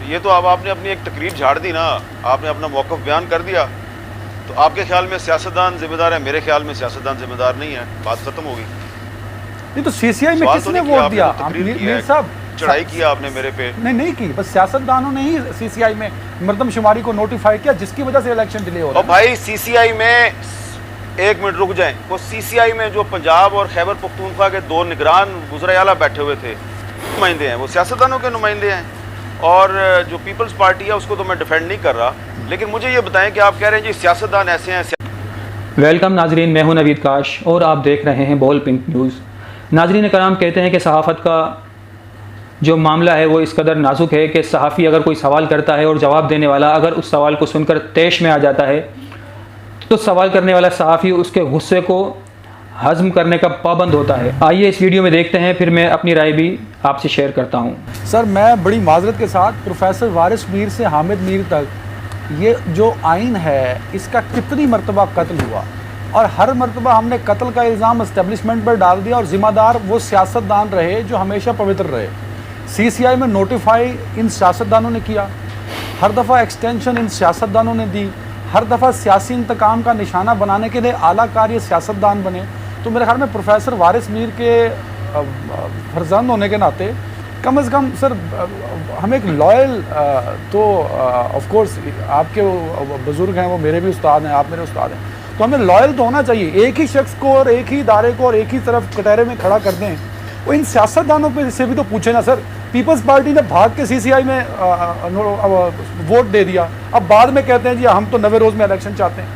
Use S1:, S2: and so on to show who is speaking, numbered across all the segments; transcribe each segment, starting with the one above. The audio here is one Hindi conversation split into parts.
S1: ये तो अब आपने अपनी एक तकरीर झाड़ दी ना, आपने अपना मौक़िफ़ बयान कर दिया। तो आपके ख्याल में सियासतदान जिम्मेदार है, मेरे ख्याल में सियासतदान जिम्मेदार नहीं है, बात खत्म हो गई।
S2: नहीं तो सीसीआई में किसने वोट दिया? मीर साहब
S1: चढ़ाई किया आपने मेरे पे।
S2: नहीं की, बस सियासतदानों ने ही सीसीआई में मरदमशुमारी को नोटिफाई किया, जिसकी वजह से इलेक्शन डिले हो रहा है।
S1: भाई सीसीआई में, एक मिनट रुक जाएं, वो सीसीआई में जो पंजाब और खैबर पख्तूनख्वा के 2 निगरान गुजरायाला बैठे हुए थे, नुमाइंदे हैं, वो सियासतदानों के नुमाइंदे हैं। और जो पीपल्स पार्टी है उसको तो मैं डिफेंड नहीं कर रहा, लेकिन मुझे ये बताएं कि आप कह रहे हैं जी सियासतदान ऐसे हैं।
S3: वेलकम नाजरीन, मैं हूं नवीद काश और आप देख रहे हैं बॉल पिंक न्यूज़। नाजरीन कराम, कहते हैं कि सहाफ़त का जो मामला है वो इस कदर नाजुक है कि सहाफ़ी अगर कोई सवाल करता है और जवाब देने वाला अगर उस सवाल को सुनकर तैश में आ जाता है तो सवाल करने वाला सहाफ़ी उसके गुस्से को हज़म करने का पाबंद होता है। आइए इस वीडियो में देखते हैं, फिर मैं अपनी राय भी आपसे शेयर करता हूँ।
S2: सर, मैं बड़ी माजरत के साथ प्रोफेसर वारिस मीर से हामिद मीर तक, ये जो आइन है इसका कितनी मरतबा कत्ल हुआ और हर मरतबा हमने कत्ल का इल्ज़ाम इस्टेब्लिशमेंट पर डाल दिया और ज़िम्मेदार वो सियासतदान रहे जो हमेशा पवित्र रहे। सीसीआई में नोटिफाई इन सियासतदानों ने किया, हर दफ़ा एक्सटेंशन इन सियासतदानों ने दी, हर दफ़ा सियासी इंतकाम का निशाना बनाने के लिए आला कार्य सियासतदान बने। तो मेरे ख्याल में प्रोफेसर वारिस मीर के फर्जंद होने के नाते कम से कम सर हम एक लॉयल, तो ऑफ कोर्स आपके बुज़ुर्ग हैं, वो मेरे भी उस्ताद हैं, आप मेरे उस्ताद हैं, तो हमें लॉयल तो होना चाहिए। एक ही शख्स को और एक ही इदारे को और एक ही तरफ कटहरे में खड़ा कर दें, वो इन सियासतदानों पे से भी तो पूछे ना सर। पीपल्स पार्टी ने भाग के सीसीआई में वोट दे दिया, अब बाद में कहते हैं जी हम तो 90 रोज़ में इलेक्शन चाहते हैं।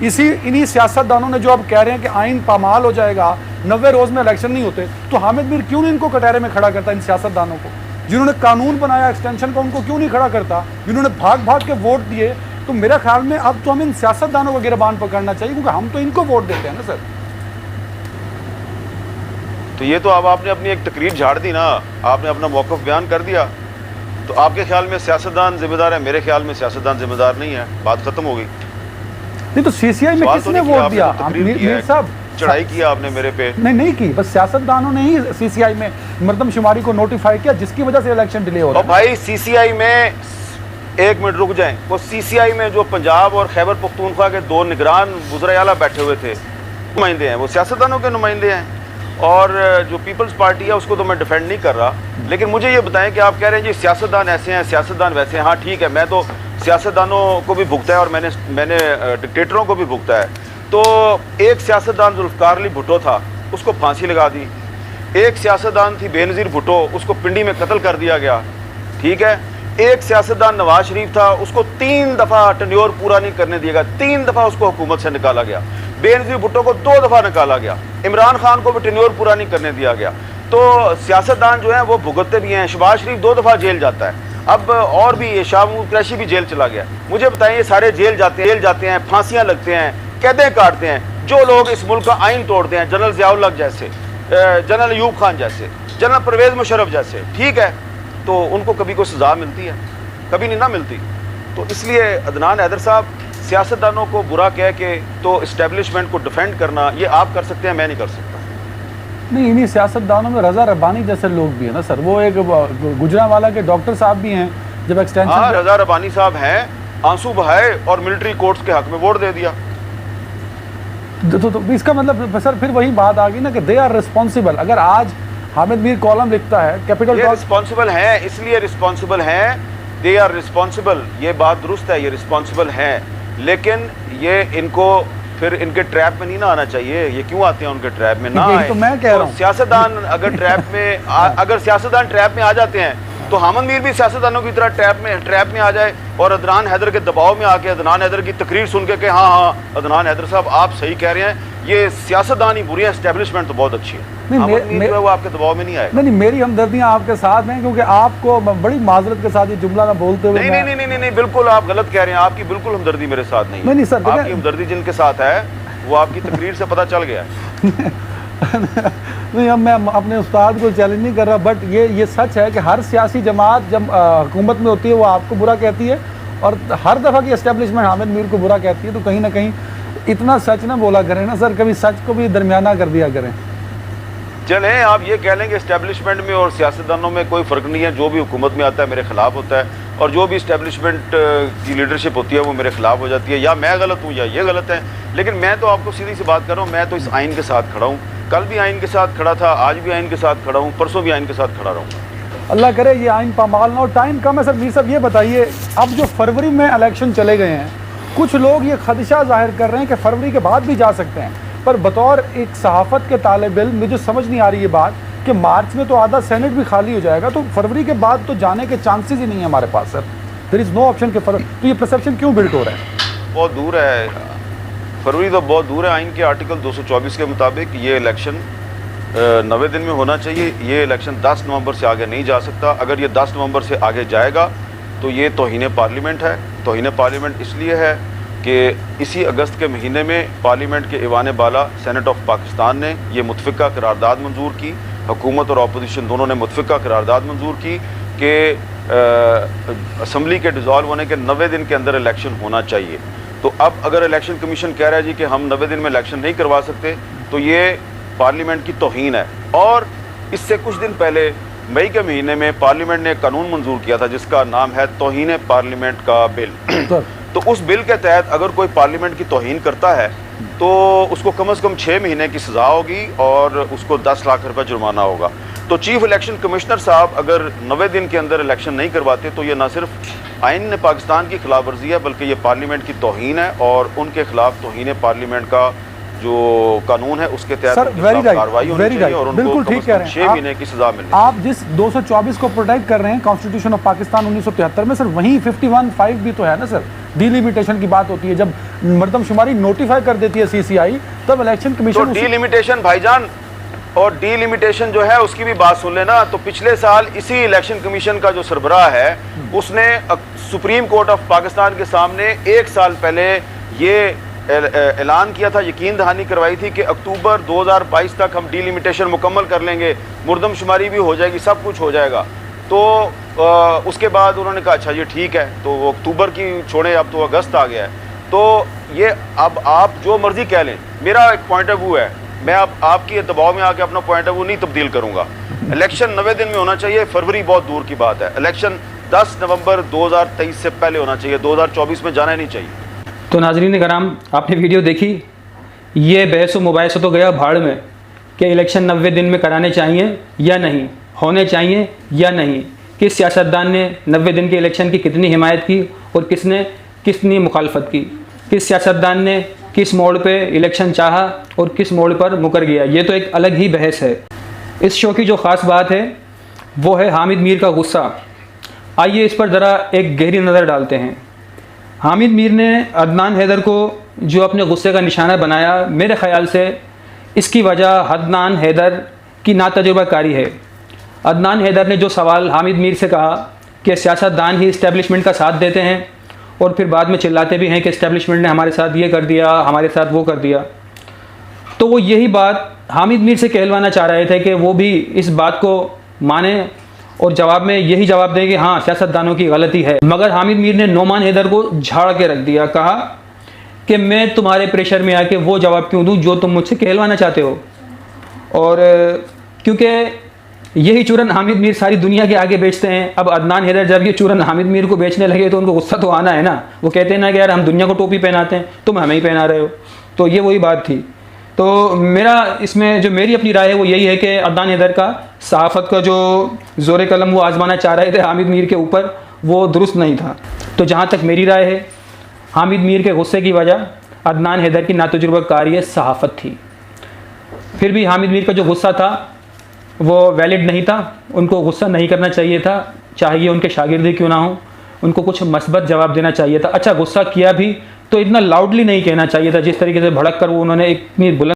S2: इन्हीं सियासतदानों ने जो अब कह रहे हैं कि आइन पामाल हो जाएगा, 90 रोज़ में इलेक्शन नहीं होते, तो हामिद मीर क्यों नहीं इनको कटहरे में खड़ा करता? इन सियासतदानों को जिन्होंने कानून बनाया एक्सटेंशन का, उनको क्यों नहीं खड़ा करता? जिन्होंने भाग भाग के वोट दिए, तो मेरा ख्याल में अब तो हम इन सियासतदानों को गिरबान पकड़ना चाहिए, क्योंकि हम तो इनको वोट देते हैं ना सर।
S1: तो ये तो अब आपने अपनी एक तकरीर झाड़ दी ना, आपने अपना मौक़िफ़ बयान कर दिया। तो आपके ख्याल में सियासतदान जिम्मेदार है, मेरे ख्याल में सियासतदान जिम्मेदार नहीं है, बात खत्म हो गई।
S2: नहीं तो सीसीआई में किसने वोट दिया? मीर साहब
S1: चढ़ाई किया आपने मेरे पे।
S2: नहीं की, बस सियासतदानों ने ही सीसीआई में मरदमशुमारी को नोटिफाई किया, जिसकी वजह से इलेक्शन डिले हो रहा है।
S1: भाई सीसीआई में, एक मिनट रुक जाएं, वो सीसीआई में जो पंजाब और खैबर पख्तूनख्वा के 2 निगरान गुजरायाला बैठे हुए थे, नुमाइंदे हैं, वो सियासतदानों के नुमाइंदे हैं। और जो पीपल्स पार्टी है उसको तो मैं डिफेंड नहीं कर रहा, लेकिन मुझे ये बताएं कि आप कह रहे हैं जी सियासतदान ऐसे हैं, सियासतदान वैसे हैं। हाँ ठीक है, मैं तो सियासतदानों को भी भुगता है और मैंने डिक्टेटरों को भी भुगता है। तो एक सियासतदान जुल्फ़िकार अली भुट्टो था, उसको फांसी लगा दी। एक सियासतदान थी बेनज़ीर भुट्टो, उसको पिंडी में कत्ल कर दिया गया, ठीक है। एक सियासतदान नवाज शरीफ था, उसको 3 दफ़ा टेन्योर पूरा नहीं करने दिया गया, 3 दफ़ा उसको हुकूमत से निकाला गया। बेनज़ीर भुट्टो को 2 दफ़ा निकाला गया। इमरान खान को भी टेन्योर पूरा नहीं करने दिया गया। तो सियासतदान जो है वो भुगतते भी हैं। शहबाज शरीफ 2 दफ़ा जेल जाता है, अब और भी शाह महमूद कुरैशी भी जेल चला गया। मुझे बताएं, ये सारे जेल जाते हैं, फांसियाँ लगते हैं, कैदें काटते हैं जो लोग इस मुल्क का आइन तोड़ते हैं, जनरल ज़ियाउल हक जैसे, जनरल अयूब खान जैसे, जनरल परवेज़ मुशर्रफ जैसे, ठीक है। तो उनको कभी कोई सज़ा मिलती है? कभी नहीं ना मिलती। तो इसलिए अदनान हैदर साहब, सियासतदानों को बुरा कह के तो इस्टेब्लिशमेंट को डिफेंड करना ये आप कर सकते हैं, मैं नहीं कर सकता।
S2: नहीं, इन्हीं सियासतदानों में रज़ा रब्बानी जैसे लोग भी हैं ना सर, वो एक गुजरांवाला के डॉक्टर साहब भी हैं, जब एक्सटेंशन।
S1: हाँ, रज़ा रब्बानी साहब हैं, आंसू बहाए और मिलिट्री कोर्ट्स के हक में वोट दे दिया।
S2: तो इसका मतलब सर फिर वही बात आ गई ना कि दे आर रिस्पॉन्सिबल। अगर आज हामिद मीर कॉलम लिखता है कैपिटल,
S1: ये रिस्पॉन्सिबल है, इसलिए रिस्पॉन्सिबल हैं, दे आर रिस्पॉन्सिबल, ये बात दुरुस्त है, ये रिस्पॉन्सिबल हैं, लेकिन ये इनको फिर इनके ट्रैप में नहीं ना आना चाहिए। ये क्यों आते हैं उनके ट्रैप में? ना आए।
S2: तो मैं कह रहा हूँ
S1: सियासतदान अगर ट्रैप में अगर सियासतदान ट्रैप में आ जाते हैं तो हामिद मीर भी सियासतदानों की तरह ट्रैप में आ जाए और अदनान हैदर के दबाव में आके अदनान हैदर की तकरीर सुन के हाँ अदनान हैदर साहब आप सही कह रहे हैं, ये सियासतदान ही बुरी है, एस्टेब्लिशमेंट तो बहुत अच्छी है। वो आपके दबाव में नहीं आएगा।
S2: नहीं, मेरी हमदर्दियां आपके साथ हैं, क्योंकि आपको बड़ी माजरत के साथ ये जुमला ना बोलते हुए
S1: नहीं, बिल्कुल आप गलत कह रहे हैं। आपकी बिल्कुल हमदर्दी मेरे साथ नहीं है।
S2: नहीं सर,
S1: आपकी हमदर्दी जिनके साथ है वो आपकी तकरीर से पता चल गया।
S2: नहीं, अब मैं अपने उस्ताद को चैलेंज नहीं कर रहा, बट ये सच है कि हर सियासी जमात जब हुकूमत में होती है वो आपको बुरा कहती है और हर दफ़ा की एस्टेब्लिशमेंट हामिद मीर को बुरा कहती है। तो कहीं ना कहीं इतना सच ना बोला करें ना सर, कभी सच को भी दरमियाना कर दिया करें।
S1: चलें, आप ये कह लें कि एस्टेब्लिशमेंट में और सियासतदानों में कोई फ़र्क नहीं है, जो भी हुकूमत में आता है मेरे खिलाफ होता है। और जो भी इस्टेब्लिशमेंट की लीडरशिप होती है वो मेरे खिलाफ हो जाती है, या मैं गलत हूँ या ये गलत है। लेकिन मैं तो आपको सीधी सी बात कर रहा हूँ, मैं तो इस आइन के साथ खड़ा हूँ, कल भी आइन के साथ खड़ा था, आज भी आइन के साथ खड़ा हूँ, परसों भी आइन के साथ खड़ा रहूँगा।
S2: अल्लाह करे ये आइन पामाल ना हो। टाइम कम है सर। मीर साहब ये बताइए, अब जो फरवरी में इलेक्शन चले गए हैं, कुछ लोग ये खदशा जाहिर कर रहे हैं कि फरवरी के बाद भी जा सकते हैं, पर बतौर एक सहाफ़त के तालिब इल्म मुझे समझ नहीं आ रही ये बात कि मार्च में तो आधा सेनेट भी खाली हो जाएगा, तो फरवरी के बाद तो जाने के चांसेस ही नहीं है हमारे पास sir. There is no option के फरवरी। तो ये परसेप्शन क्यों बिल्ड हो रहा है?
S1: बहुत दूर है, फरवरी तो बहुत दूर है। आइन के आर्टिकल 224 के मुताबिक ये इलेक्शन 90 दिन में होना चाहिए। ये इलेक्शन 10 नवंबर से आगे नहीं जा सकता। अगर ये 10 नवंबर से आगे जाएगा तो ये तौहीन पार्लियामेंट है। तौहीन पार्लियामेंट इसलिए है कि इसी अगस्त के महीने में पार्लियामेंट के ईवान बाला सेनेट ऑफ पाकिस्तान ने ये मुतफ़िका करारदाद मंजूर की, हुकूमत और अपोजिशन दोनों ने मुतफ़िका करारदाद मंजूर की कि असम्बली के डिज़ोल्व होने के 90 दिन के अंदर इलेक्शन होना चाहिए। तो अब अगर इलेक्शन कमीशन कह रहा है जी कि हम 90 दिन में इलेक्शन नहीं करवा सकते, तो ये पार्लियामेंट की तौहीन है। और इससे कुछ दिन पहले मई के महीने में पार्लियामेंट ने एक कानून मंजूर किया था जिसका नाम है तौहीन पार्लियामेंट का बिल। तो उस बिल के तहत अगर कोई पार्लियामेंट की तौहीन करता है तो उसको कम से कम 6 महीने की सज़ा होगी और उसको 10 लाख रुपए जुर्माना होगा। तो चीफ इलेक्शन कमिश्नर साहब अगर 90 दिन के अंदर इलेक्शन नहीं करवाते तो ये ना सिर्फ आइन ने पाकिस्तान की खिलाफ वर्जी है बल्कि ये पार्लियामेंट की तौहीन है और उनके खिलाफ तौहीन पार्लियामेंट का जो कानून है उसके तहत कार्रवाई होनी चाहिए और उनको
S2: बिल्कुल ठीक कह रहे हैं
S1: 6 महीने की सजा मिलनी।
S2: आप जिस 224 को प्रोटेक्ट कर रहे हैं कॉन्स्टिट्यूशन ऑफ पाकिस्तान 1973 में सर, वहीं 51(5) भी तो है ना सर। डिलिमिटेशन की बात होती है, जब मर्दमशुमारी नोटिफाई कर देती है सीसीआई तब इलेक्शन कमीशन।
S1: तो डिलिमिटेशन भाईजान, और डिलिमिटेशन जो है उसकी भी बात सुन लेना। तो पिछले साल इसी इलेक्शन कमीशन का जो सरबराह है उसने सुप्रीम कोर्ट ऑफ पाकिस्तान के सामने 1 साल पहले ये ऐलान किया था, यकीन दहानी करवाई थी कि अक्टूबर 2022 तक हम डिलिमिटेशन मुकम्मल कर लेंगे, मुर्दमशुमारी भी हो जाएगी, सब कुछ हो जाएगा। तो उसके बाद उन्होंने कहा अच्छा ये ठीक है, तो वो अक्टूबर की छोड़े, अब तो अगस्त आ गया है। तो ये अब आप जो मर्जी कह लें, मेरा एक पॉइंट ऑफ व्यू है, मैं अब आपकी दबाव में आके अपना पॉइंट ऑफ व्यू नहीं तब्दील करूंगा। इलेक्शन 90 दिन में होना चाहिए, फरवरी बहुत दूर की बात है। इलेक्शन 10 नवंबर 2023 से पहले होना चाहिए, 2024 में जाना नहीं चाहिए।
S3: तो नाज़रीन कराम, आपने वीडियो देखी, ये बहस व मुबाहिसा तो गया भाड़ में कि इलेक्शन 90 दिन में कराने चाहिए या नहीं, होने चाहिए या नहीं, किस सियासतदान ने 90 दिन के इलेक्शन की कितनी हिमायत की और किसने कितनी मुखालफत की, किस सियासतदान ने किस मोड़ पे इलेक्शन चाहा और किस मोड़ पर मुकर गया, ये तो एक अलग ही बहस है। इस शो की जो ख़ास बात है वो है हामिद मीर का गुस्सा। आइए इस पर ज़रा एक गहरी नज़र डालते हैं। हामिद मीर ने अदनान हैदर को जो अपने गुस्से का निशाना बनाया, मेरे ख़याल से इसकी वजह अदनान हैदर की नातजुर्बाकारी है। अदनान हैदर ने जो सवाल हामिद मीर से कहा कि सियासतदान ही इस्टेब्लिशमेंट का साथ देते हैं और फिर बाद में चिल्लाते भी हैं कि इस्टेब्लिशमेंट ने हमारे साथ ये कर दिया, हमारे साथ वो कर दिया, तो वो यही बात हामिद मीर से कहलवाना चाह रहे थे कि वो भी इस बात को माने और जवाब में यही जवाब दें कि हाँ सियासतदानों की गलती है। मगर हामिद मीर ने नोमान हैदर को झाड़ के रख दिया, कहा कि मैं तुम्हारे प्रेशर में आके वो जवाब क्यों दूँ जो तुम मुझसे कहलवाना चाहते हो। और क्योंकि यही चूरन हामिद मीर सारी दुनिया के आगे बेचते हैं, अब अदनान हैदर जब ये चूरन हामिद मीर को बेचने लगे तो उनको गुस्सा तो आना है ना। वो कहते हैं ना कि यार हम दुनिया को टोपी पहनाते हैं, तुम हमें ही पहना रहे हो। तो ये वही बात थी। तो मेरा इसमें जो मेरी अपनी राय है वो यही है कि अदनान हैदर का सहाफ़त का जो ज़ोर कलम वो आजमाना चाह रहे थे हामिद मीर के ऊपर, वो दुरुस्त नहीं था। तो जहाँ तक मेरी राय है, हामिद मीर के गुस्से की वजह अदनान हैदर की नातजुर्बाकारी सहाफ़त थी। फिर भी हामिद मीर का जो गुस्सा था वो वैलिड नहीं था, उनको गुस्सा नहीं करना चाहिए था, चाहिए उनके शागिर्द ही क्यों ना हो, उनको कुछ मस्बत जवाब देना चाहिए था। अच्छा गुस्सा किया भी तो इतना लाउडली नहीं कहना चाहिए था, जिस तरीके से भड़क कर वो उन्होंने इतनी बुलंद